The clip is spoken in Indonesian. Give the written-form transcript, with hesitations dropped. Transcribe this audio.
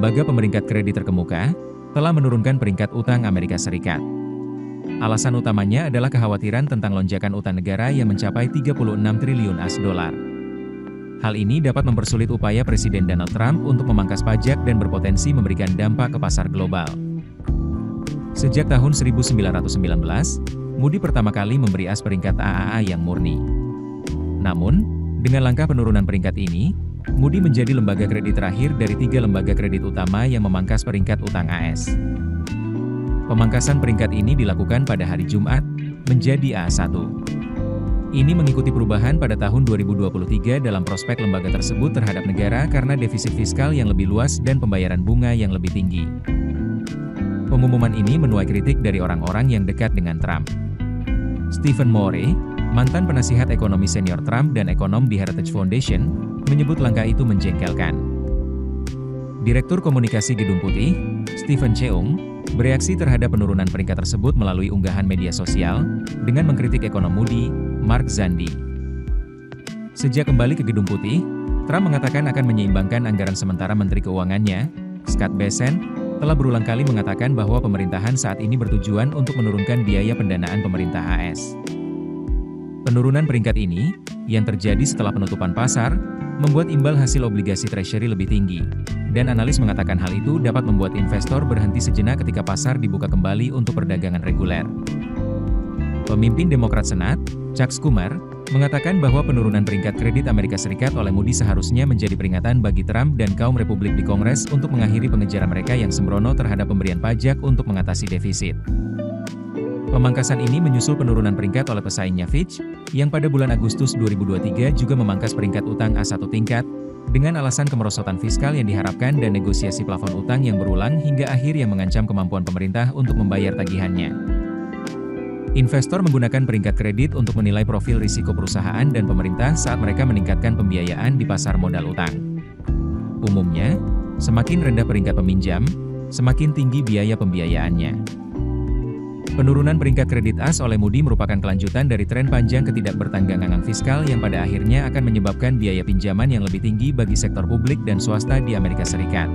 lembaga pemeringkat kredit terkemuka, telah menurunkan peringkat utang Amerika Serikat. Alasan utamanya adalah kekhawatiran tentang lonjakan utang negara yang mencapai 36 triliun AS dolar. Hal ini dapat mempersulit upaya Presiden Donald Trump untuk memangkas pajak dan berpotensi memberikan dampak ke pasar global. Sejak tahun 1919, Moody pertama kali memberi AS peringkat AAA yang murni. Namun, dengan langkah penurunan peringkat ini, Moody menjadi lembaga kredit terakhir dari 3 lembaga kredit utama yang memangkas peringkat utang AS. Pemangkasan peringkat ini dilakukan pada hari Jumat, menjadi A1. Ini mengikuti perubahan pada tahun 2023 dalam prospek lembaga tersebut terhadap negara karena defisit fiskal yang lebih luas dan pembayaran bunga yang lebih tinggi. Pengumuman ini menuai kritik dari orang-orang yang dekat dengan Trump. Stephen Moore, mantan penasihat ekonomi senior Trump dan ekonom di Heritage Foundation, menyebut langkah itu menjengkelkan. Direktur Komunikasi Gedung Putih, Stephen Cheung, bereaksi terhadap penurunan peringkat tersebut melalui unggahan media sosial, dengan mengkritik ekonom Moody, Mark Zandi. Sejak kembali ke Gedung Putih, Trump mengatakan akan menyeimbangkan anggaran sementara Menteri Keuangannya, Scott Bessent, telah berulang kali mengatakan bahwa pemerintahan saat ini bertujuan untuk menurunkan biaya pendanaan pemerintah AS. Penurunan peringkat ini, yang terjadi setelah penutupan pasar, membuat imbal hasil obligasi Treasury lebih tinggi, dan analis mengatakan hal itu dapat membuat investor berhenti sejenak ketika pasar dibuka kembali untuk perdagangan reguler. Pemimpin Demokrat Senat, Chuck Schumer, mengatakan bahwa penurunan peringkat kredit Amerika Serikat oleh Moody seharusnya menjadi peringatan bagi Trump dan kaum Republik di Kongres untuk mengakhiri pengejaran mereka yang sembrono terhadap pemberian pajak untuk mengatasi defisit. Pemangkasan ini menyusul penurunan peringkat oleh pesaingnya Fitch, yang pada bulan Agustus 2023 juga memangkas peringkat utang A1 tingkat, dengan alasan kemerosotan fiskal yang diharapkan dan negosiasi plafon utang yang berulang hingga akhir yang mengancam kemampuan pemerintah untuk membayar tagihannya. Investor menggunakan peringkat kredit untuk menilai profil risiko perusahaan dan pemerintah saat mereka meningkatkan pembiayaan di pasar modal utang. Umumnya, semakin rendah peringkat peminjam, semakin tinggi biaya pembiayaannya. Penurunan peringkat kredit AS oleh Moody merupakan kelanjutan dari tren panjang ketidakbertanggungan fiskal yang pada akhirnya akan menyebabkan biaya pinjaman yang lebih tinggi bagi sektor publik dan swasta di Amerika Serikat.